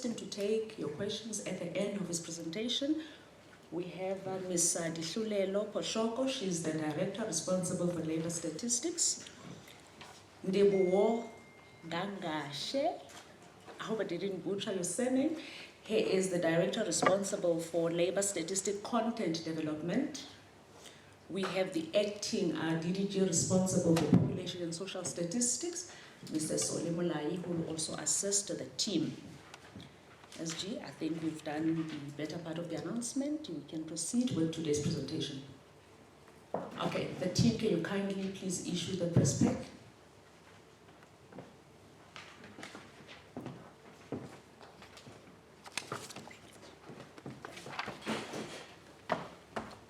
To take your questions at the end of his presentation. We have Ms. Dihlulelo Poshoko. She's the director responsible for labor statistics. Ndebuwo Gangashe, I hope I didn't butcher your surname. He is the director responsible for labor statistic content development. We have the acting DDG responsible for population and social statistics, Mr. Solemolai, who will also assist the team. SG, I think we've done the better part of the announcement. We can proceed with today's presentation. Okay, the team, can you kindly please issue the press pack?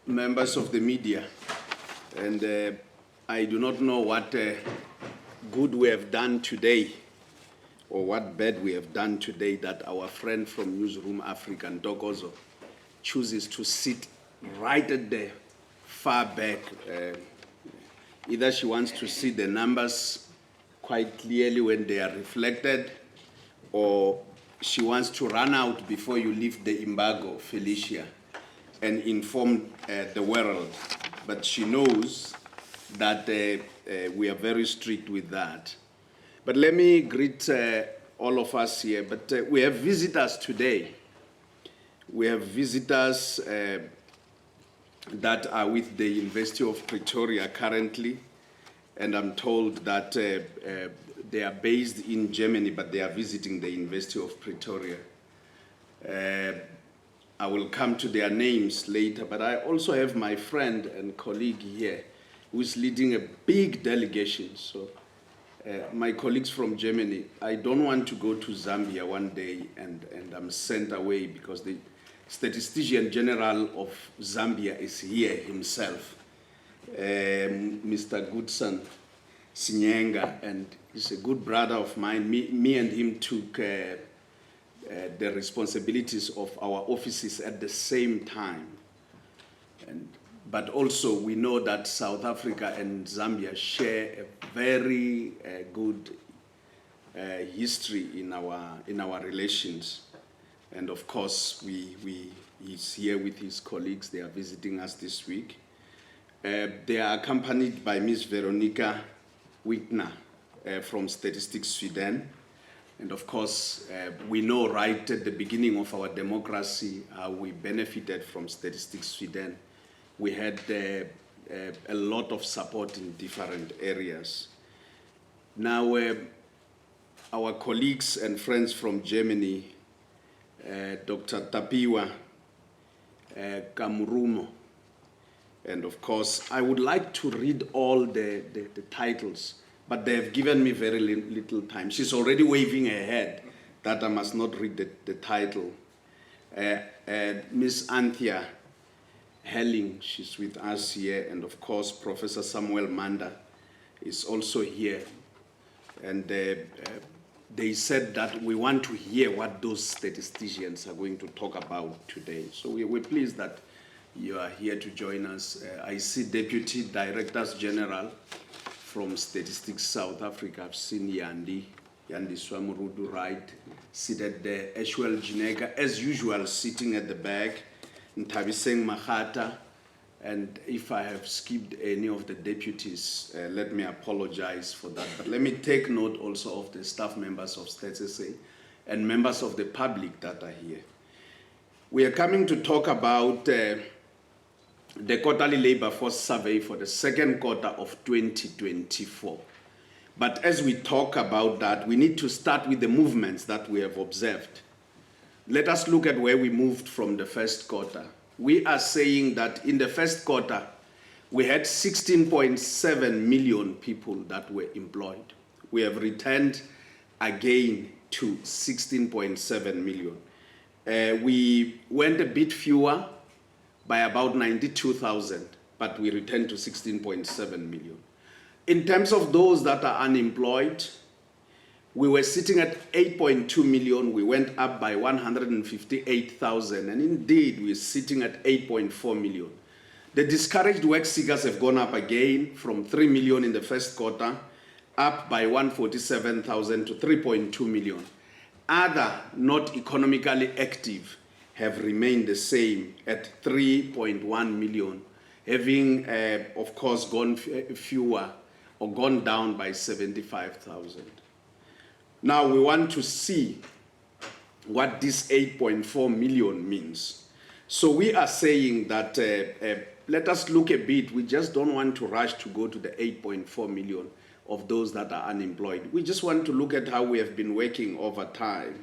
Members of the media, and I do not know what good we have done today or what bad we have done today that our friend from Newsroom Africa, Ntokozo, chooses to sit right at the far back. Either she wants to see the numbers quite clearly when they are reflected, or she wants to run out before you lift the embargo, Felicia, and inform the world. But she knows that we are very strict with that. But let me greet all of us here. But we have visitors today. We have visitors that are with the University of Pretoria currently. And I'm told that they are based in Germany, but they are visiting the University of Pretoria. I will come to their names later, but I also have my friend and colleague here who is leading a big delegation. So my colleagues from Germany, I don't want to go to Zambia one day and I'm sent away because the Statistician General of Zambia is here himself, Mr. Goodson Sinyenga, and he's a good brother of mine. Me and him took the responsibilities of our offices at the same time. But also we know that South Africa and Zambia share a very good history in our relations. And of course, he's here with his colleagues. They are visiting us this week. They are accompanied by Ms. Veronica Wittner from Statistics Sweden. And of course, we know right at the beginning of our democracy how we benefited from Statistics Sweden. We had a lot of support in different areas. Now, our colleagues and friends from Germany, Dr. Tapiwa Kamurumo, and of course, I would like to read all the titles, but they have given me very little time. She's already waving her head that I must not read the title. Miss Anthea Helling, she's with us here, and of course, Professor Samuel Manda is also here. And they said that we want to hear what those statisticians are going to talk about today. So we're pleased that you are here to join us. I see Deputy Directors General from Statistics South Africa. I've seen Yandi Swamurudu, right, seated there. Eshuel Jineka, as usual, sitting at the back. Ntabiseng Mahata, and if I have skipped any of the deputies, let me apologize for that. But let me take note also of the staff members of StatsSA and members of the public that are here. We are coming to talk about the quarterly labor force survey for the second quarter of 2024. But as we talk about that, we need to start with the movements that we have observed. Let us look at where we moved from the first quarter. We are saying that in the first quarter, we had 16.7 million people that were employed. We have returned again to 16.7 million. We went a bit fewer by about 92,000, but we returned to 16.7 million. In terms of those that are unemployed, we were sitting at 8.2 million. We went up by 158,000. And indeed, we're sitting at 8.4 million. The discouraged work seekers have gone up again from 3 million in the first quarter, up by 147,000 to 3.2 million. other not economically active have remained the same at 3.1 million, having, of course, gone fewer or gone down by 75,000. Now we want to see what this 8.4 million means. So we are saying that let us look a bit. We just don't want to rush to go to the 8.4 million of those that are unemployed. We just want to look at how we have been working over time.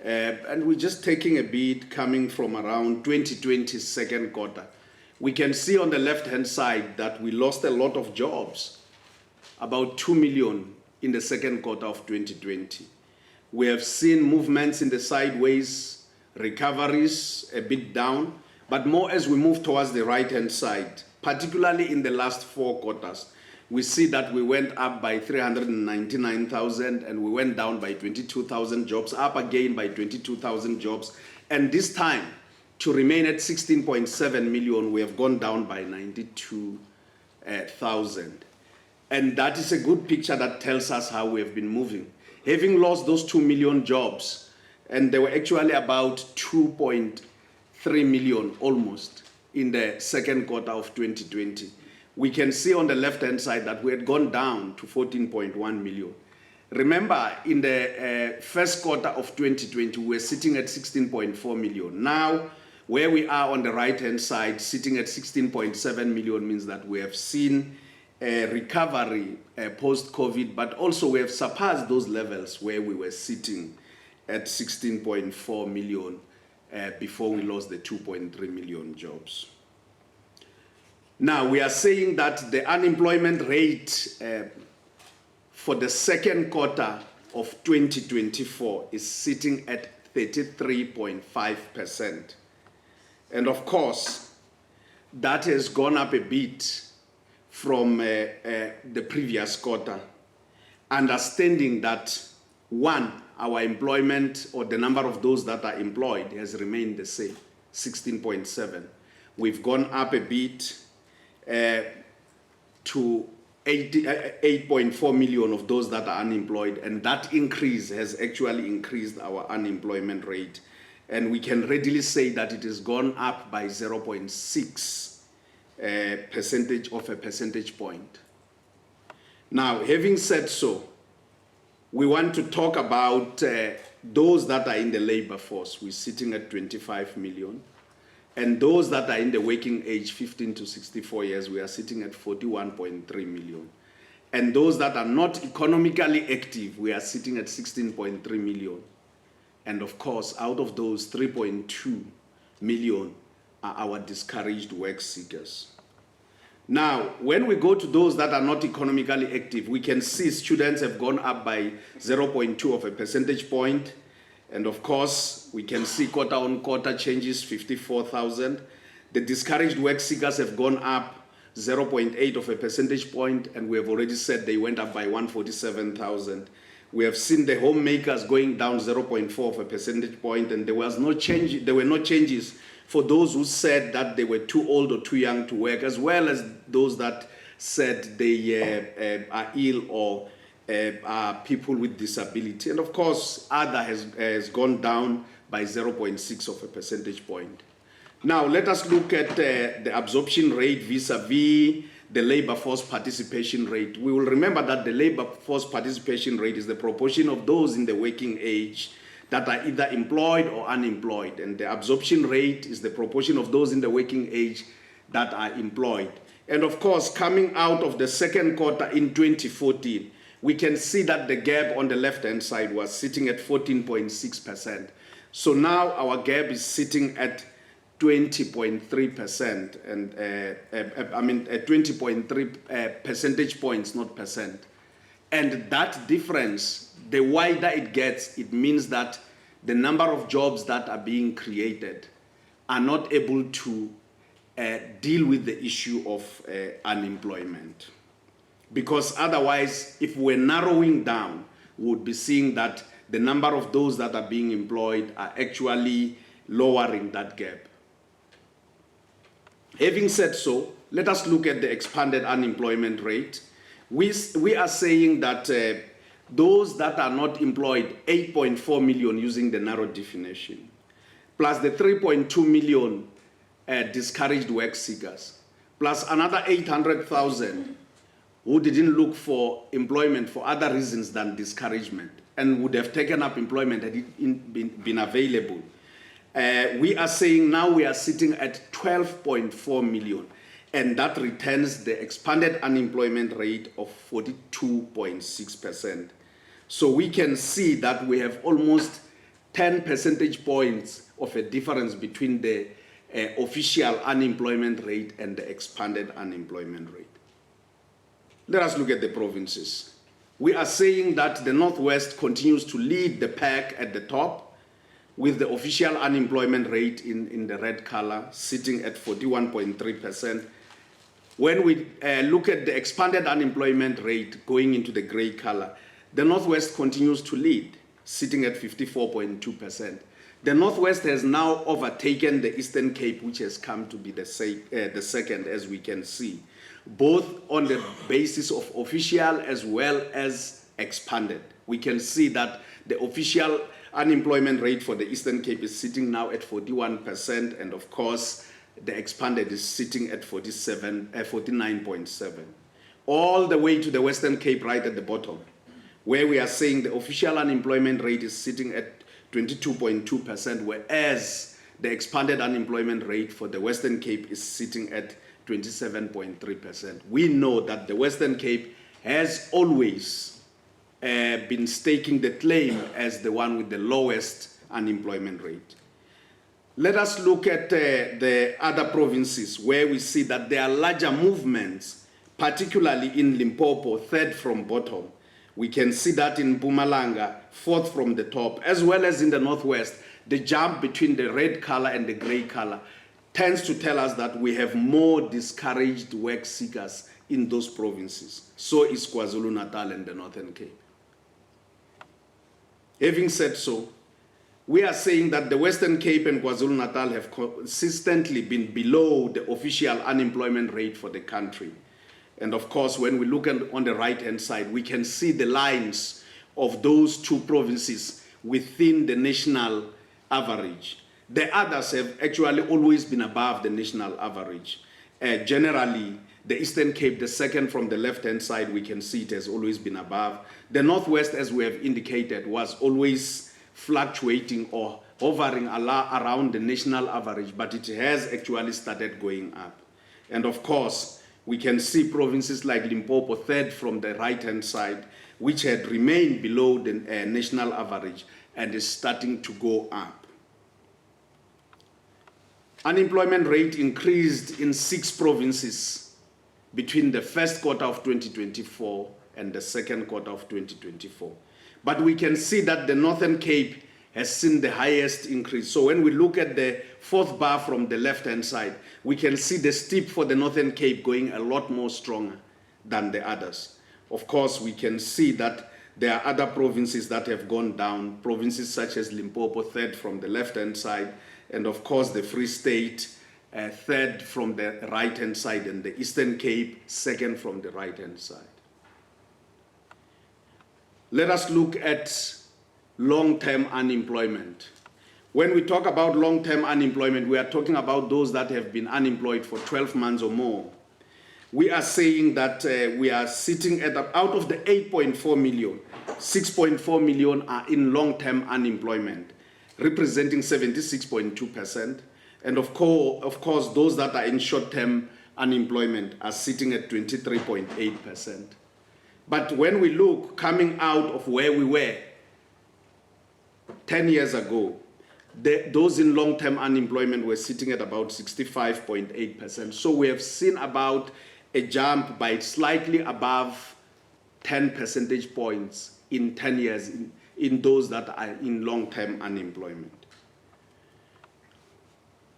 And we're just taking a bit coming from around 2020 second quarter. We can see on the left-hand side that we lost a lot of jobs, about 2 million in the second quarter of 2020. We have seen movements in the sideways, recoveries a bit down, but more as we move towards the right-hand side, particularly in the last 4 quarters, we see that we went up by 399,000 and we went down by 22,000 jobs, up again by 22,000 jobs. And this time, to remain at 16.7 million, we have gone down by 92,000. And that is a good picture that tells us how we have been moving. Having lost those 2 million jobs, and there were actually about 2.3 million almost in the second quarter of 2020. We can see on the left-hand side that we had gone down to 14.1 million. Remember, in the first quarter of 2020, we were sitting at 16.4 million. Now, where we are on the right-hand side, sitting at 16.7 million means that we have seen a recovery post-COVID, but also we have surpassed those levels where we were sitting at 16.4 million before we lost the 2.3 million jobs. Now, we are saying that the unemployment rate for the second quarter of 2024 is sitting at 33.5%. And of course, that has gone up a bit from the previous quarter, understanding that, one, our employment or the number of those that are employed has remained the same, 16.7. We've gone up a bit to 8.4 million of those that are unemployed, and that increase has actually increased our unemployment rate. And we can readily say that it has gone up by 0.6 percentage point. Now, having said so, we want to talk about those that are in the labor force. We're sitting at 25 million. And those that are in the working age, 15 to 64 years, we are sitting at 41.3 million. And those that are not economically active, we are sitting at 16.3 million. And of course, out of those, 3.2 million are our discouraged work seekers. Now, when we go to those that are not economically active, we can see students have gone up by 0.2 of a percentage point. And of course, we can see quarter-on-quarter changes, 54,000. The discouraged work seekers have gone up 0.8 of a percentage point, and we have already said they went up by 147,000. We have seen the homemakers going down 0.4 of a percentage point, and there was no change. There were no changes for those who said that they were too old or too young to work, as well as those that said they are ill or are people with disability. And of course, other has gone down by 0.6 of a percentage point. Now, let us look at the absorption rate vis-a-vis the labor force participation rate. We will remember that the labor force participation rate is the proportion of those in the working age that are either employed or unemployed. And the absorption rate is the proportion of those in the working age that are employed. And of course, coming out of the second quarter in 2014, we can see that the gap on the left-hand side was sitting at 14.6%. So now our gap is sitting at 20.3%, and 20.3 percentage points, not percent. And that difference, the wider it gets, it means that the number of jobs that are being created are not able to deal with the issue of unemployment. Because otherwise, if we're narrowing down, we would be seeing that the number of those that are being employed are actually lowering that gap. Having said so, let us look at the expanded unemployment rate. We are saying that Those that are not employed, 8.4 million using the narrow definition, plus the 3.2 million discouraged work seekers, plus another 800,000 who didn't look for employment for other reasons than discouragement and would have taken up employment had it been available. We are saying now we are sitting at 12.4 million, and that returns the expanded unemployment rate of 42.6%. So we can see that we have almost 10 percentage points of a difference between the official unemployment rate and the expanded unemployment rate. Let us look at the provinces. We are saying that the Northwest continues to lead the pack at the top, with the official unemployment rate in the red color sitting at 41.3%. When we look at the expanded unemployment rate going into the gray color, the Northwest continues to lead, sitting at 54.2%. The Northwest has now overtaken the Eastern Cape, which has come to be the second, as we can see, both on the basis of official as well as expanded. We can see that the official unemployment rate for the Eastern Cape is sitting now at 41%, and of course, the expanded is sitting at 49.7%. All the way to the Western Cape right at the bottom, where we are saying the official unemployment rate is sitting at 22.2%, whereas the expanded unemployment rate for the Western Cape is sitting at 27.3%. We know that the Western Cape has always been staking the claim as the one with the lowest unemployment rate. Let us look at the other provinces where we see that there are larger movements, particularly in Limpopo, third from bottom. We can see that in Mpumalanga, fourth from the top, as well as in the Northwest. The jump between the red color and the gray color tends to tell us that we have more discouraged work seekers in those provinces. So is KwaZulu-Natal and the Northern Cape. Having said so, we are saying that the Western Cape and KwaZulu-Natal have consistently been below the official unemployment rate for the country. And of course, when we look on the right-hand side, we can see the lines of those two provinces within the national average. The others have actually always been above the national average. Generally, the Eastern Cape, the second from the left-hand side, we can see it has always been above. The Northwest, as we have indicated, was always fluctuating or hovering around the national average, but it has actually started going up. And of course, we can see provinces like Limpopo, third from the right-hand side, which had remained below the national average and is starting to go up. Unemployment rate increased in 6 provinces between the first quarter of 2024 and the second quarter of 2024. But we can see that the Northern Cape has seen the highest increase. So when we look at the fourth bar from the left-hand side, we can see the steep for the Northern Cape going a lot more stronger than the others. Of course, we can see that there are other provinces that have gone down, provinces such as Limpopo, third from the left-hand side, and of course the Free State, third from the right-hand side, and the Eastern Cape, second from the right-hand side. Let us look at long-term unemployment. When we talk about long-term unemployment, we are talking about those that have been unemployed for 12 months or more. We are saying that we are sitting at, out of the 8.4 million, 6.4 million are in long-term unemployment, representing 76.2%. And of course, those that are in short-term unemployment are sitting at 23.8%. But when we look coming out of where we were 10 years ago, those in long-term unemployment were sitting at about 65.8%. So we have seen about a jump by slightly above 10 percentage points in 10 years in those that are in long-term unemployment.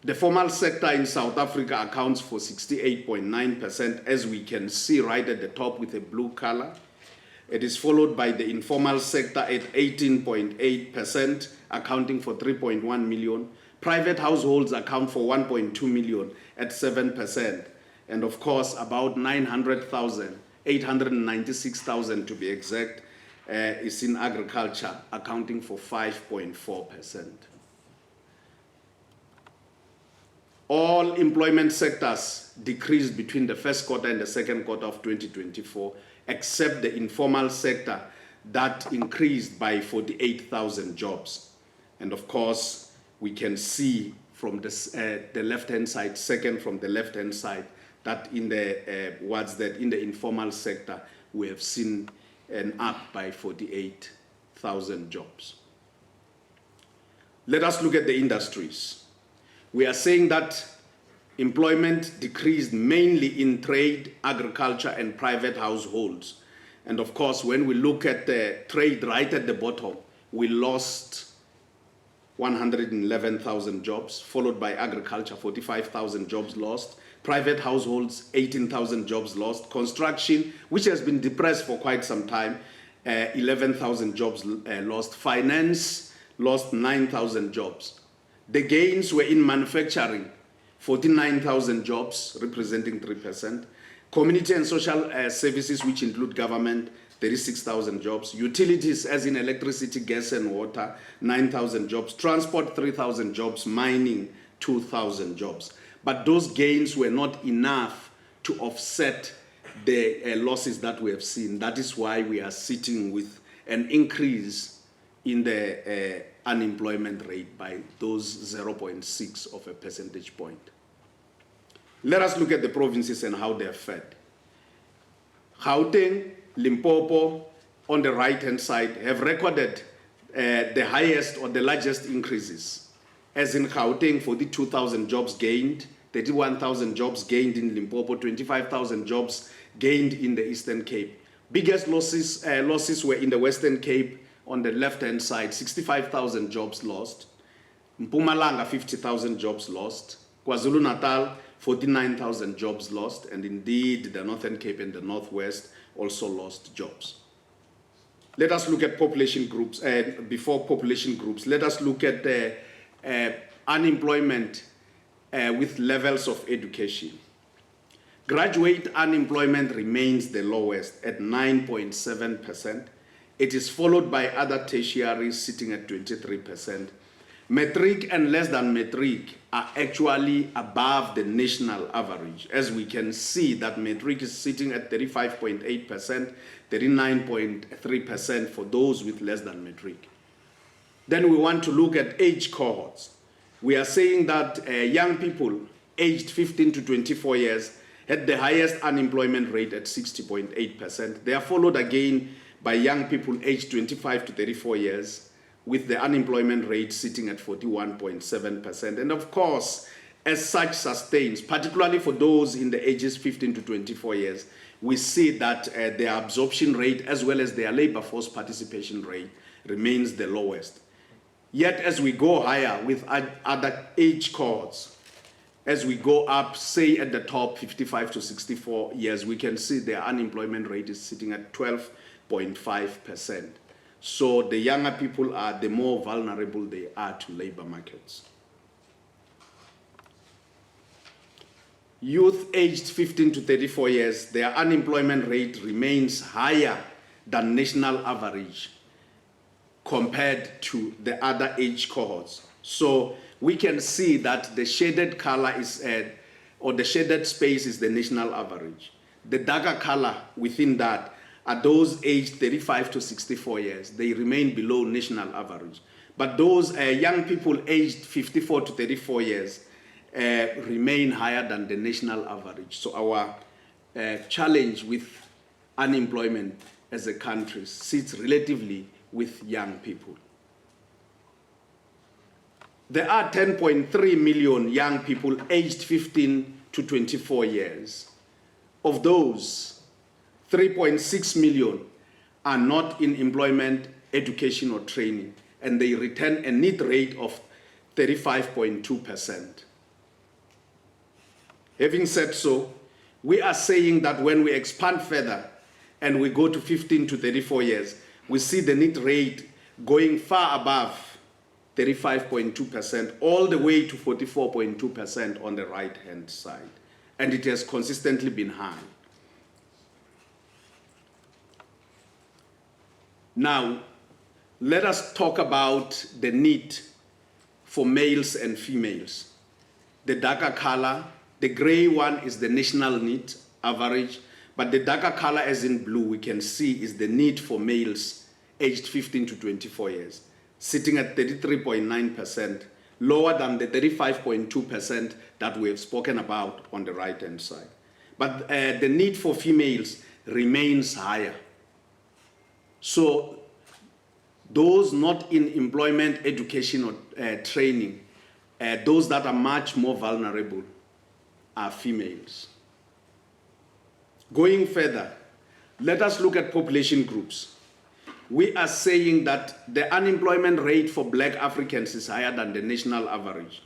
The formal sector in South Africa accounts for 68.9%, as we can see right at the top with a blue color. It is followed by the informal sector at 18.8%, accounting for 3.1 million. Private households account for 1.2 million at 7%. And of course, about 900,000, 896,000 to be exact, is in agriculture, accounting for 5.4%. All employment sectors decreased between the first quarter and the second quarter of 2024, except the informal sector that increased by 48,000 jobs. And of course, we can see from the left-hand side, second from the left-hand side, that in the informal sector, we have seen an up by 48,000 jobs. Let us look at the industries. We are saying that employment decreased mainly in trade, agriculture, and private households. And of course, when we look at the trade right at the bottom, we lost 111,000 jobs, followed by agriculture, 45,000 jobs lost. Private households, 18,000 jobs lost. Construction, which has been depressed for quite some time, 11,000 jobs lost. Finance lost 9,000 jobs. The gains were in manufacturing, 49,000 jobs, representing 3%. Community and social services, which include government, 36,000 jobs. Utilities, as in electricity, gas, and water, 9,000 jobs. Transport, 3,000 jobs. Mining, 2,000 jobs. But those gains were not enough to offset the losses that we have seen. That is why we are sitting with an increase in the unemployment rate by those 0.6 of a percentage point. Let us look at the provinces and how they are fared. Gauteng, Limpopo, on the right-hand side, have recorded the highest or the largest increases. As in Gauteng, 42,000 jobs gained, 31,000 jobs gained in Limpopo, 25,000 jobs gained in the Eastern Cape. Biggest losses were in the Western Cape, on the left-hand side, 65,000 jobs lost. Mpumalanga, 50,000 jobs lost. KwaZulu-Natal, 49,000 jobs lost. And indeed, the Northern Cape and the Northwest also lost jobs. Let us look at population groups. Before population groups, let us look at the unemployment with levels of education. Graduate unemployment remains the lowest at 9.7%. It is followed by other tertiaries sitting at 23%. Matric and less than matric are actually above the national average. As we can see that matric is sitting at 35.8%, 39.3% for those with less than matric. Then we want to look at age cohorts. We are saying that young people aged 15 to 24 years had the highest unemployment rate at 60.8%. They are followed again by young people aged 25 to 34 years, with the unemployment rate sitting at 41.7%. And of course, as such sustains, particularly for those in the ages 15 to 24 years, we see that their absorption rate as well as their labor force participation rate remains the lowest. Yet as we go higher with other age cohorts, as we go up, say at the top 55 to 64 years, we can see their unemployment rate is sitting at 12.5%. So the younger people are, the more vulnerable they are to labor markets. Youth aged 15 to 34 years, their unemployment rate remains higher than national average compared to the other age cohorts. So we can see that the shaded color is, or the shaded space is the national average. The darker color within that are those aged 35 to 64 years. They remain below national average. But those young people aged 54 to 34 years remain higher than the national average. So our challenge with unemployment as a country sits relatively with young people. There are 10.3 million young people aged 15 to 24 years. Of those, 3.6 million are not in employment, education, or training, and they return a need rate of 35.2%. Having said so, we are saying that when we expand further and we go to 15 to 34 years, we see the need rate going far above 35.2%, all the way to 44.2% on the right-hand side. And it has consistently been high. Now, let us talk about the need for males and females. The darker color, the gray one is the national need, average, but the darker color as in blue, we can see is the need for males aged 15 to 24 years, sitting at 33.9%, lower than the 35.2% that we have spoken about on the right-hand side. But the need for females remains higher. So those not in employment, education, or training, those that are much more vulnerable are females. Going further, let us look at population groups. We are saying that the unemployment rate for Black Africans is higher than the national average,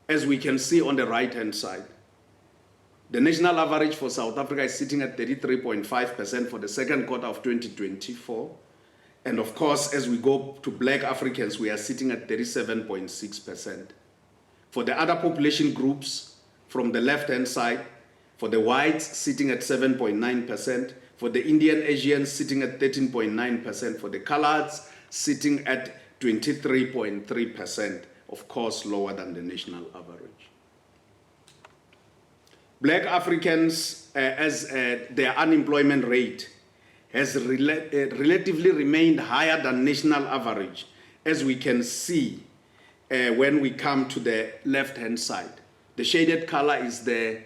as we can see on the right-hand side. The national average for South Africa is sitting at 33.5% for the second quarter of 2024. And of course, as we go to Black Africans, we are sitting at 37.6%. For the other population groups, from the left-hand side, for the whites sitting at 7.9%, for the Indian Asians sitting at 13.9%, for the coloreds sitting at 23.3%, of course lower than the national average. Black Africans, as their unemployment rate has relatively remained higher than national average, as we can see when we come to the left-hand side. The shaded color is the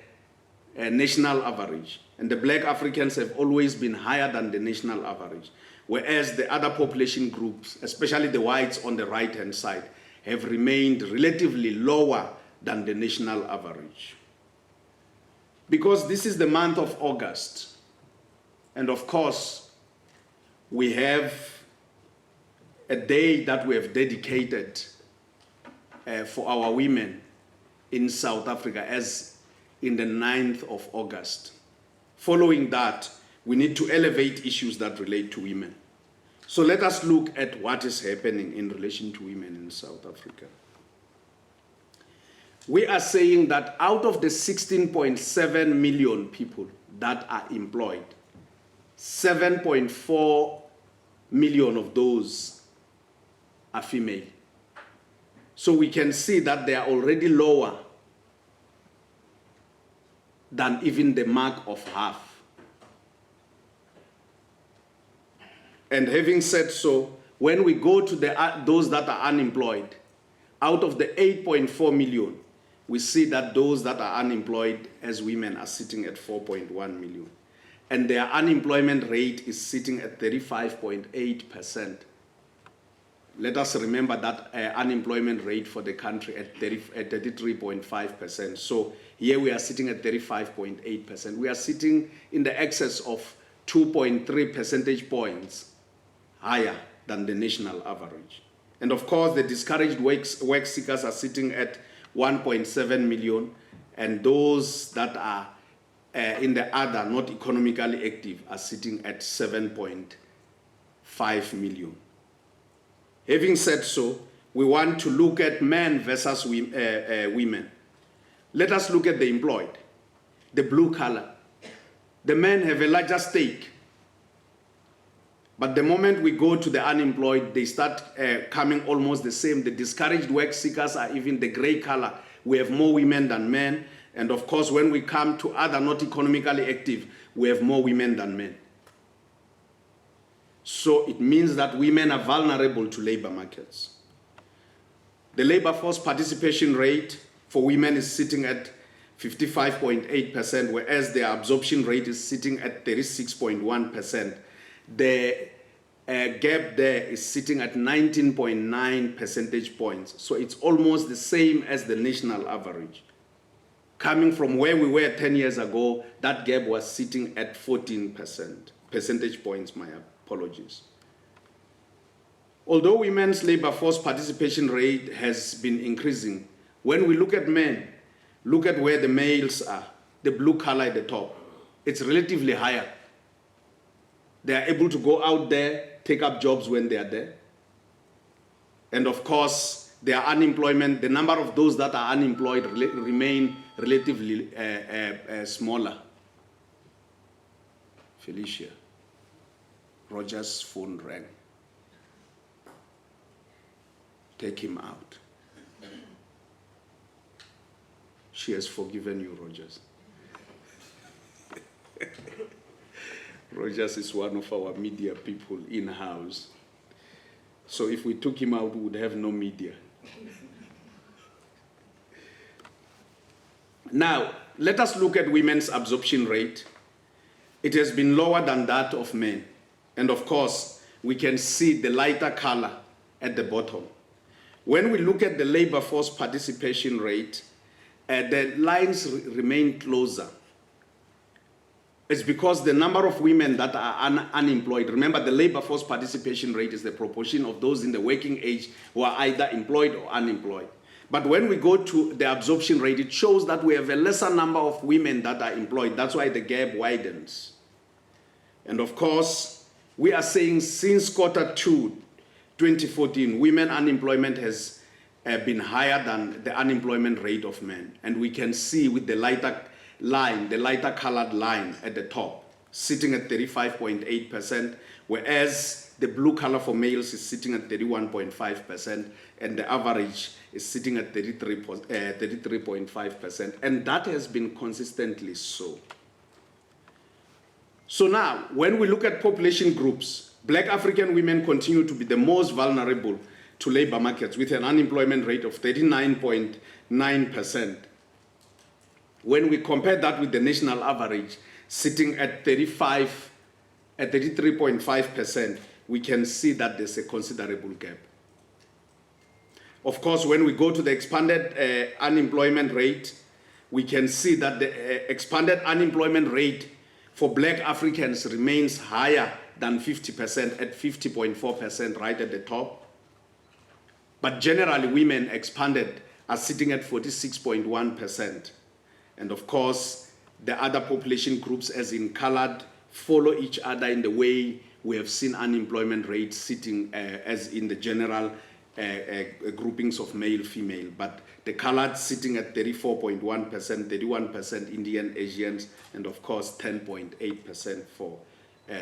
national average, and the Black Africans have always been higher than the national average, whereas the other population groups, especially the whites on the right-hand side, have remained relatively lower than the national average. Because this is the month of August, and of course, we have a day that we have dedicated for our women in South Africa, as in the 9th of August. Following that, we need to elevate issues that relate to women. So let us look at what is happening in relation to women in South Africa. We are saying that out of the 16.7 million people that are employed, 7.4 million of those are female. So we can see that they are already lower than even the mark of half. And having said so, when we go to those that are unemployed, out of the 8.4 million, we see that those that are unemployed as women are sitting at 4.1 million. And their unemployment rate is sitting at 35.8%. Let us remember that unemployment rate for the country at 33.5%. So here we are sitting at 35.8%. We are sitting in the excess of 2.3 percentage points higher than the national average. And of course, the discouraged work seekers are sitting at 1.7 million, and those that are in the other, not economically active, are sitting at 7.5 million. Having said so, we want to look at men versus women. Let us look at the employed, the blue color. The men have a larger stake. But the moment we go to the unemployed, they start coming almost the same. The discouraged work seekers are even the gray color. We have more women than men. And of course, when we come to other not economically active, we have more women than men. So it means that women are vulnerable to labor markets. The labor force participation rate for women is sitting at 55.8%, whereas their absorption rate is sitting at 36.1%. The gap there is sitting at 19.9 percentage points. So it's almost the same as the national average. Coming from where we were 10 years ago, that gap was sitting at 14 percentage points, my apologies. Although women's labor force participation rate has been increasing, when we look at men, look at where the males are, the blue color at the top, it's relatively higher. They are able to go out there, take up jobs when they are there. And of course, their unemployment, the number of those that are unemployed remain relatively smaller. Felicia. Roger's phone rang. Take him out. She has forgiven you, Rogers. Rogers is one of our media people in-house. So if we took him out, we would have no media. Now, let us look at women's absorption rate. It has been lower than that of men. And of course, we can see the lighter color at the bottom. When we look at the labor force participation rate, the lines remain closer. It's because the number of women that are unemployed, remember the labor force participation rate is the proportion of those in the working age who are either employed or unemployed. But when we go to the absorption rate, it shows that we have a lesser number of women that are employed. That's why the gap widens. And of course, we are saying since quarter 2, 2014, women unemployment has been higher than the unemployment rate of men. And we can see with the lighter line, the lighter colored line at the top, sitting at 35.8%, whereas the blue color for males is sitting at 31.5%, and the average is sitting at 33.5%. And that has been consistently so. So now, when we look at population groups, Black African women continue to be the most vulnerable to labor markets with an unemployment rate of 39.9%. When we compare that with the national average, sitting at 33.5%, we can see that there's a considerable gap. Of course, when we go to the expanded unemployment rate, we can see that the expanded unemployment rate for Black Africans remains higher than 50% at 50.4% right at the top. But generally, women expanded are sitting at 46.1%. And of course, the other population groups, as in colored, follow each other in the way we have seen unemployment rates sitting as in the general groupings of male, female. But the colored sitting at 34.1%, 31% Indian, Asians, and of course 10.8% for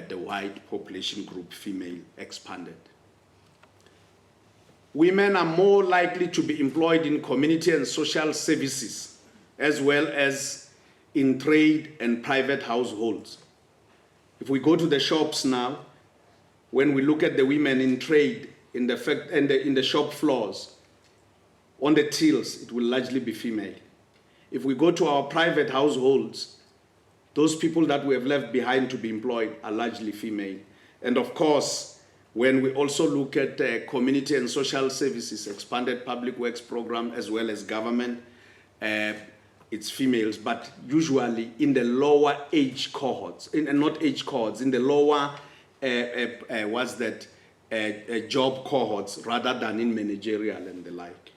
the white population group, female, expanded. Women are more likely to be employed in community and social services, as well as in trade and private households. If we go to the shops now, when we look at the women in trade, in the shop floors, on the tills, it will largely be female. If we go to our private households, those people that we have left behind to be employed are largely female. And of course, when we also look at community and social services, expanded public works program, as well as government, it's females, but usually in the lower age cohorts, not age cohorts, in the lower, job cohorts, rather than in managerial and the like.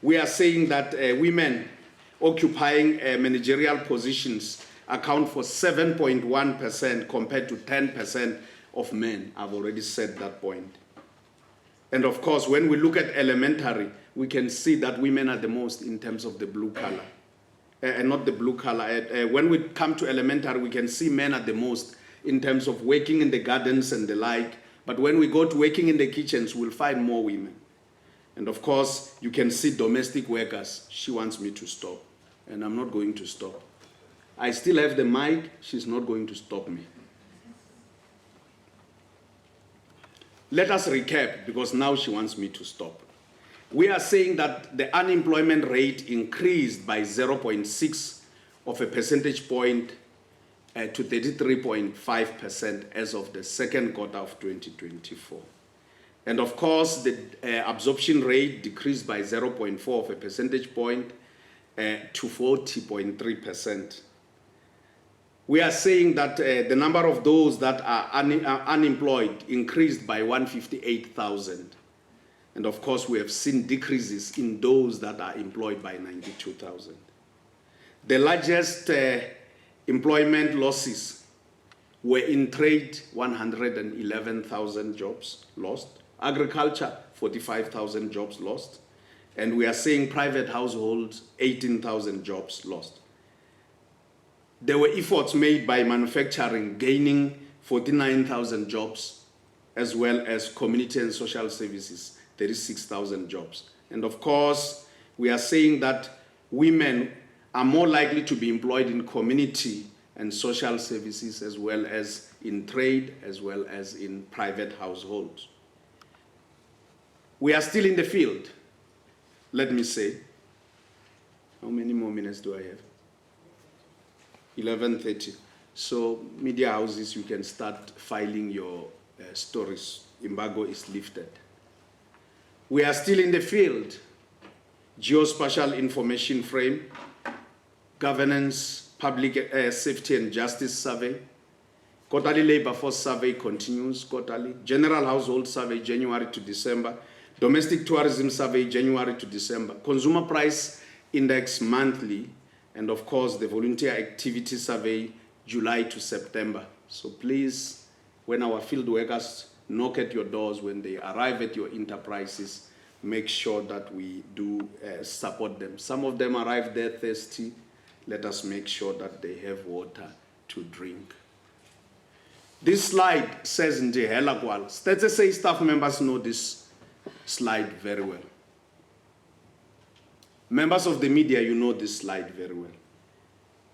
We are saying that women occupying managerial positions account for 7.1% compared to 10% of men. I've already said that point. And of course, when we look at elementary, we can see that women are the most in terms of the blue color. And not the blue color. When we come to elementary, we can see men are the most in terms of working in the gardens and the like. But when we go to working in the kitchens, we'll find more women. And of course, you can see domestic workers. She wants me to stop, and I'm not going to stop. I still have the mic. She's not going to stop me. Let us recap, because now she wants me to stop. We are saying that the unemployment rate increased by 0.6 of a percentage point to 33.5% as of the second quarter of 2024. And of course, the absorption rate decreased by 0.4 of a percentage point to 40.3%. We are saying that the number of those that are unemployed increased by 158,000. And of course, we have seen decreases in those that are employed by 92,000. The largest employment losses were in trade, 111,000 jobs lost. Agriculture, 45,000 jobs lost. And we are saying private households, 18,000 jobs lost. There were efforts made by manufacturing, gaining 49,000 jobs, as well as community and social services, 36,000 jobs. And of course, we are saying that women are more likely to be employed in community and social services, as well as in trade, as well as in private households. We are still in the field, let me say. How many more minutes do I have? 11:30. So media houses, you can start filing your stories. Embargo is lifted. We are still in the field. Geospatial information frame, governance, public safety and justice survey, quarterly labor force survey continues quarterly, general household survey January to December, domestic tourism survey January to December, consumer price index monthly, and of course the volunteer activity survey July to September. So please, when our field workers knock at your doors, when they arrive at your enterprises, make sure that we do support them. Some of them arrive there thirsty. Let us make sure that they have water to drink. This slide says Ndihela Kwala. Let's say staff members know this slide very well. Members of the media, you know this slide very well.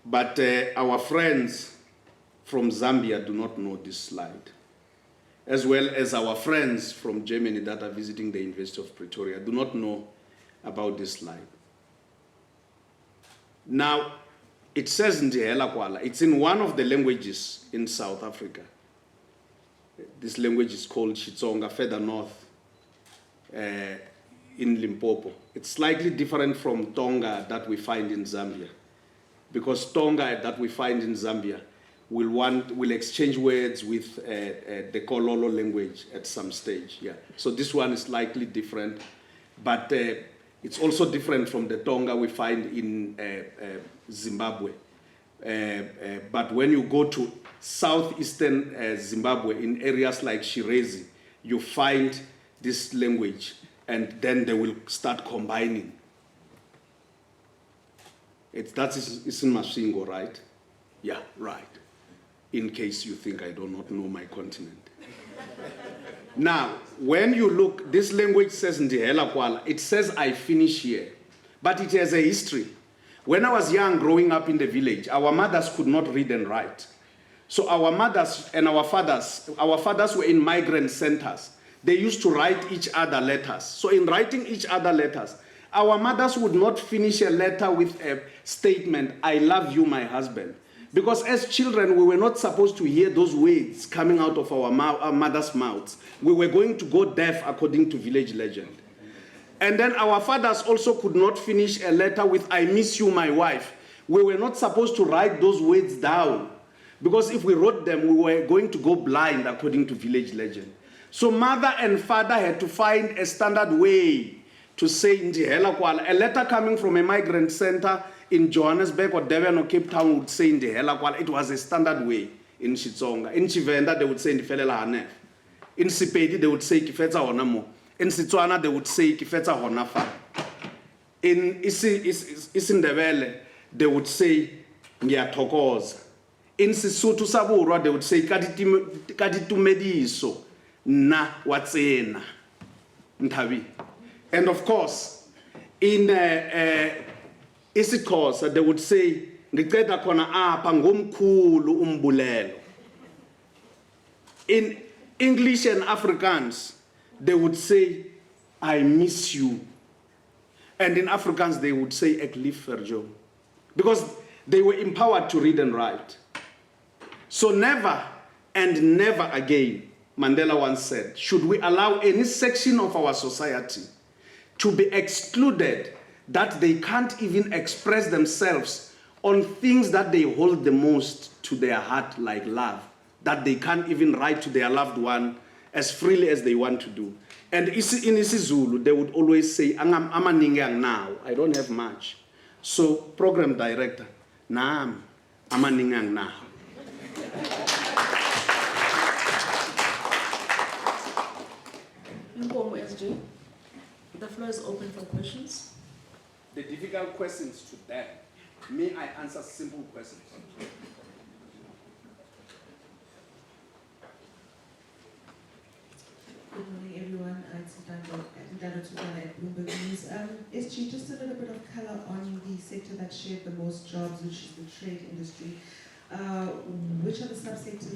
But our friends from Zambia do not know this slide, as well as our friends from Germany that are visiting the University of Pretoria do not know about this slide. Now, it says Ndihela Kwala. It's in one of the languages in South Africa. This language is called Xitsonga, further north in Limpopo. It's slightly different from Tonga that we find in Zambia, because Tonga that we find in Zambia will exchange words with the Kololo language at some stage. Yeah. So this one is slightly different, but it's also different from the Tonga we find in Zimbabwe. But when you go to southeastern Zimbabwe, in areas like Shirezi, you find this language, and then they will start combining. That is in Masvingo, right? Yeah, right. In case you think I do not know my continent. Now, when you look, this language says Ndihela Kwala. It says I finish here, but it has a history. When I was young, growing up in the village, our mothers could not read and write. So our mothers and our fathers were in migrant centers. They used to write each other letters. So in writing each other letters, our mothers would not finish a letter with a statement, I love you, my husband. Because as children, we were not supposed to hear those words coming out of our mother's mouths. We were going to go deaf according to village legend. And then our fathers also could not finish a letter with, I miss you, my wife. We were not supposed to write those words down, because if we wrote them, we were going to go blind according to village legend. So mother and father had to find a standard way to say Ndihela Kwala. A letter coming from a migrant center in Johannesburg or Durban or Cape Town would say Ndihela Kwala. It was a standard way in Xitsonga. In Tshivenda, they would say Ndifelela Hanef. In Sepedi, they would say Kifetsa Honamo. In Setswana, they would say Kifetsa Honafa. In Isindebele, they would say Ngiyathokoza. In Sesotho sa Borwa, they would say Kaditumediso na watsena Ntabi. And of course, in isiXhosa, they would say ngiceda khona apha ngomkhulu umbulelo. In English and Afrikaans, they would say, I miss you. And in Afrikaans, they would say, ek lief vir jou. Because they were empowered to read and write. So never and never again, Mandela once said, should we allow any section of our society to be excluded that they can't even express themselves on things that they hold the most to their heart, like love, that they can't even write to their loved one as freely as they want to do. And in isiZulu, they would always say, amaningang now, I don't have much. So, program director, naam, amaningang now. Nkomo SG, the floor is open for questions. The difficult questions to them. Me, I answer simple questions. Ndalo Tugana at Bloomberg News. SG, just a little bit of color on the sector that shared the most jobs, which is the trade industry. Which are the subsectors